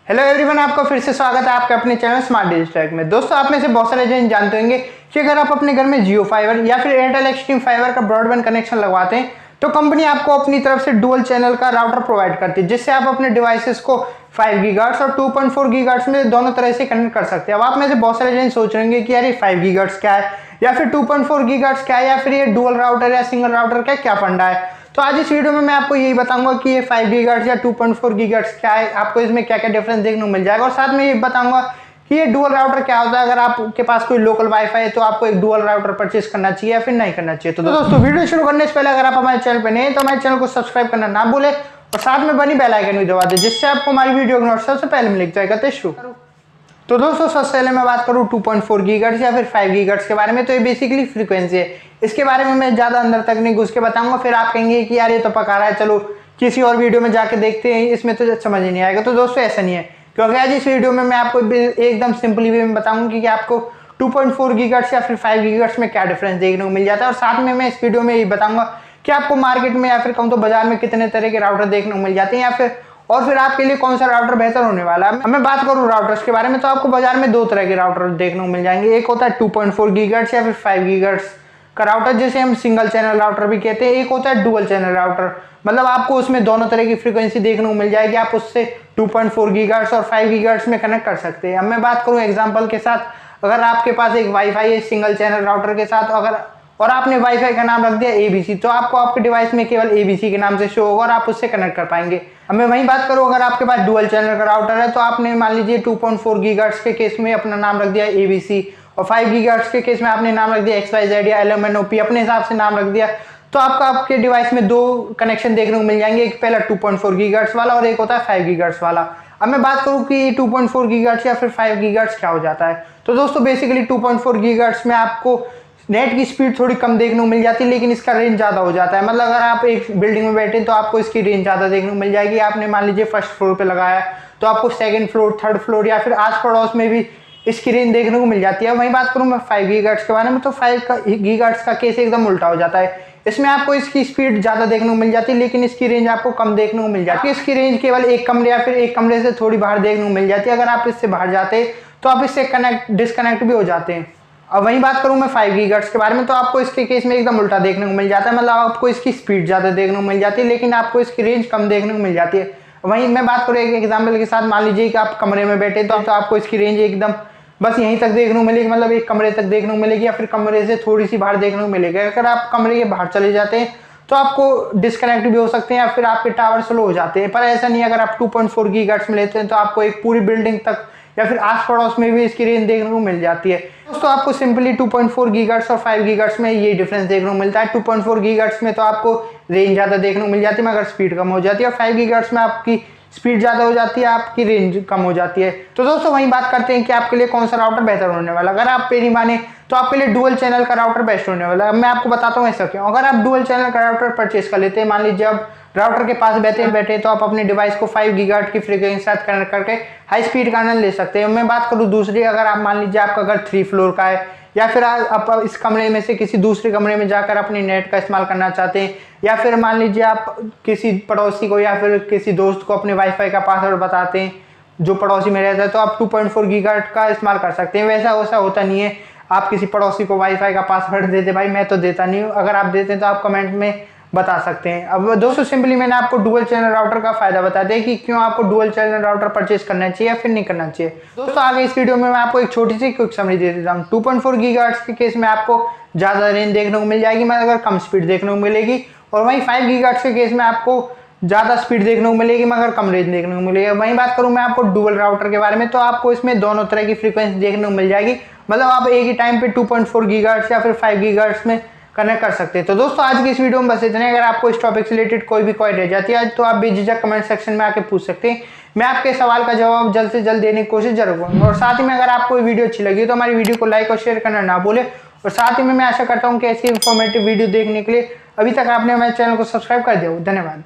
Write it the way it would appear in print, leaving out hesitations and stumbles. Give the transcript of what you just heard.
Hello everyone, आपका फिर से स्वागत है आपके अपने चैनल स्मार्ट डिजिटल में। दोस्तों, आप में से बहुत सारे जन जानते होंगे कि अगर आप अपने घर में जियो फाइबर या फिर एयरटेल एक्सट्रीम फाइबर का ब्रॉडबैंड कनेक्शन लगवाते हैं तो कंपनी आपको अपनी तरफ से डुअल चैनल का राउटर प्रोवाइड करती है, जिससे आप अपने डिवाइसेस को 5 गीगाहर्ट्ज और 2.4 गीगाहर्ट्ज में दोनों तरह से कनेक्ट कर सकते हैं। अब आप में से बहुत सारे जन सोच रहे होंगे कि यार ये 5 गीगाहर्ट्ज क्या है या फिर 2.4 गीगाहर्ट्ज क्या है या फिर ये डुअल राउटर या सिंगल राउटर का क्या फंडा है। तो आज इस वीडियो में मैं आपको यही बताऊंगा कि ये 5 गीगाहर्ट्ज या 2.4 गीगाहर्ट्ज क्या है, आपको इसमें क्या क्या डिफरेंस देखने को मिल जाएगा, और साथ में ये बताऊंगा कि ये डुअल राउटर क्या होता है। अगर आपके पास कोई लोकल वाईफाई है तो आपको एक डुअल राउटर परचेस करना चाहिए या फिर नहीं करना चाहिए। तो दोस्तों, वीडियो शुरू करने से पहले अगर आप हमारे चैनल पर नए हैं तो हमारे चैनल को सब्सक्राइब करना ना भूले और साथ में बनी बेल आइकन भी दबा दें, जिससे आपको हमारी वीडियो का सबसे पहले मिल जाएगा। तो शुरू। तो दोस्तों, सबसे पहले मैं बात करूँ 2.4 गीगाहर्ट्ज या फिर 5 गीगाहर्ट्ज के बारे में, तो ये बेसिकली फ्रीक्वेंसी है। इसके बारे में मैं ज़्यादा अंदर तक नहीं घुस के बताऊंगा, फिर आप कहेंगे कि यार ये तो पका रहा है, चलो किसी और वीडियो में जाके देखते हैं, इसमें तो समझ ही नहीं आएगा। तो दोस्तों, ऐसा नहीं है, क्योंकि आज इस वीडियो में मैं आपको एकदम सिंपली वे में बताऊंगा कि आपको 2.4 गीगाहर्ट्ज या फिर 5 गीगाहर्ट्ज में क्या डिफरेंस देखने को मिल जाता है, और साथ में मैं इस वीडियो में ये बताऊंगा कि आपको मार्केट में या फिर कहूँ तो बाजार में कितने तरह के राउटर देखने को मिल जाते हैं, या फिर आपके लिए कौन सा राउटर बेहतर होने वाला है। मैं बात करूं राउटर्स के बारे में तो आपको बाजार में दो तरह के राउटर देखने को मिल जाएंगे। एक होता है 2.4 गीगाहर्ट्ज या फिर 5 गीगाहर्ट्ज का राउटर, जिसे हम सिंगल चैनल राउटर भी कहते हैं। एक होता है डुअल चैनल राउटर, मतलब आपको उसमें दोनों तरह की फ्रीक्वेंसी देखने को मिल जाएगी, आप उससे 2.4 गीगाहर्ट्ज और 5 गीगाहर्ट्ज में कनेक्ट कर सकते हैं। अब मैं बात करूँ एग्जाम्पल के साथ, अगर आपके पास एक वाईफाई है सिंगल चैनल राउटर के साथ, और आपने वाईफाई का नाम रख दिया एबीसी, तो आपको आपके डिवाइस में केवल एबीसी के नाम से शो होगा और आप उससे कनेक्ट कर पाएंगे। अब मैं वही बात करूं, अगर आपके पास डुअल चैनल का राउटर है तो आपने मान लीजिए 2.4 गीगाहर्ट्ज के केस में अपना नाम रख दिया एबीसी, और 5 गीगाहर्ट्ज के केस में आपने नाम रख दिया XYZ या LMNOP, अपने हिसाब से नाम रख दिया, तो आपके डिवाइस में दो कनेक्शन देखने को मिल जाएंगे। एक पहला 2.4 गीगाहर्ट्ज वाला और एक होता है 5 गीगाहर्ट्ज वाला। अब मैं बात करूं कि 2.4 गीगाहर्ट्ज या फिर 5 गीगाहर्ट्ज क्या हो जाता है, तो दोस्तों बेसिकली 2.4 गीगाहर्ट्ज में आपको नेट की स्पीड थोड़ी कम देखने को मिल जाती है, लेकिन इसका रेंज ज़्यादा हो जाता है। मतलब अगर आप एक बिल्डिंग में बैठे तो आपको इसकी रेंज ज़्यादा देखने को मिल जाएगी। आपने मान लीजिए फर्स्ट फ्लोर पे लगाया तो आपको सेकंड फ्लोर, थर्ड फ्लोर या फिर आस पड़ोस में भी इसकी रेंज देखने को मिल जाती है। वहीं बात करूँ मैं 5 गीगाहर्ट्ज के बारे में, तो 5 गीगाहर्ट्ज का केस एकदम उल्टा हो जाता है। इसमें आपको इसकी स्पीड ज़्यादा देखने को मिल जाती है, लेकिन इसकी रेंज आपको कम देखने को मिल जाती है। इसकी रेंज केवल एक कमरे या फिर एक कमरे से थोड़ी बाहर देखने को मिल जाती है। अगर आप इससे बाहर जाते हैं तो आप इससे डिस्कनेक्ट भी हो जाते हैं। अब वहीं बात करूं मैं 5 गीगाहर्ट्ज के बारे में, तो आपको इसके केस में एकदम उल्टा देखने को मिल जाता है। मतलब आपको इसकी स्पीड ज़्यादा देखने को मिल जाती है, लेकिन आपको इसकी रेंज कम देखने को मिल जाती है। वहीं मैं बात करूँ एक एग्जाम्पल के साथ, मान लीजिए कि आप कमरे में बैठे तो आपको इसकी रेंज एकदम बस यहीं तक देखने को मिलेगी, मतलब एक कमरे तक देखने को मिलेगी या फिर कमरे से थोड़ी सी बाहर देखने को मिलेगी। अगर आप कमरे के बाहर चले जाते हैं तो आपको डिस्कनेक्ट भी हो सकते हैं या फिर आपके टावर स्लो हो जाते हैं। पर ऐसा नहीं, अगर आप 2.4 गीगाहर्ट्ज में लेते हैं तो आपको एक पूरी बिल्डिंग तक या फिर आस पड़ोस में भी इसकी रेंज देखने को मिल जाती है। दोस्तों, आपको सिंपली 2.4 गीगाहर्ट्ज और 5 गीगाहर्ट्ज में ये डिफरेंस देखने को मिलता है। 2.4 गीगाहर्ट्ज में तो आपको रेंज ज़्यादा देखने को मिल जाती है मगर स्पीड कम हो जाती है, और 5 गीगाहर्ट्ज में आपकी स्पीड ज़्यादा हो जाती है, आपकी रेंज कम हो जाती है। तो दोस्तों, वहीं बात करते हैं कि आपके लिए कौन सा राउटर बेहतर होने वाला। अगर आप मेरी माने तो आपके लिए डुअल चैनल का राउटर बेस्ट होने वाला है। मैं आपको बताता हूँ ऐसा क्यों। अगर आप डुअल चैनल का राउटर परचेस कर लेते हैं, मान लीजिए आप राउटर के पास बैठे तो आप अपने डिवाइस को 5 गीगाहर्ट्ज की फ्रीक्वेंसी के साथ कनेक्ट करके हाई स्पीड का आनंद ले सकते हैं। मैं बात करूँ दूसरी, अगर आप मान लीजिए आपका घर 3 फ्लोर का है या फिर आप इस कमरे में से किसी दूसरे कमरे में जाकर अपने नेट का इस्तेमाल करना चाहते हैं, या फिर मान लीजिए आप किसी पड़ोसी को या फिर किसी दोस्त को अपने वाईफाई का पासवर्ड बताते हैं जो पड़ोसी में रहता है, तो आप 2.4 गीगाहर्ट्ज का इस्तेमाल कर सकते हैं। वैसा होता नहीं है आप किसी पड़ोसी को वाईफाई का पासवर्ड दे दे। भाई मैं तो देता नहीं हूँ, अगर आप देते हैं तो आप कमेंट में बता सकते हैं। अब दोस्तों, सिंपली मैंने आपको डुअल चैनल राउटर का फायदा बता दिया कि क्यों आपको डुअल चैनल राउटर परचेस करना चाहिए या फिर नहीं करना चाहिए। दोस्तों, आगे इस वीडियो में मैं आपको एक छोटी सी क्विक समरी दे देता हूँ। 2.4 गीगाहर्ट्ज के केस में आपको ज़्यादा रेंज देखने को मिल जाएगी मगर कम स्पीड देखने को मिलेगी, और वहीं 5 गीगाहर्ट्ज के केस में आपको ज़्यादा स्पीड देखने को मिलेगी मगर कम रेंज देखने को मिलेगी। वहीं बात करूँ मैं आपको डुअल राउटर के बारे में, तो आपको इसमें दोनों तरह की फ्रीक्वेंसी देखने को मिल जाएगी। मतलब आप एक ही टाइम पे 2.4 गीगाहर्ट्ज या फिर 5 गीगाहर्ट्ज में कनेक्ट कर सकते हैं। तो दोस्तों, आज की इस वीडियो में बस इतना ही। अगर आपको इस टॉपिक से रिलेटेड कोई भी क्वेरी रह जाती है तो आप बेझिझक कमेंट सेक्शन में आके पूछ सकते हैं। मैं आपके सवाल का जवाब जल्द से जल्द देने की कोशिश जरूर करूँगा। और साथ ही में अगर आपको वीडियो अच्छी लगी तो हमारी वीडियो को लाइक और शेयर करना ना भूले, और साथ ही में मैं आशा करता हूँ कि ऐसी इन्फॉर्मेटिव वीडियो देखने के लिए अभी तक आपने हमारे चैनल को सब्सक्राइब कर दिया हो। धन्यवाद।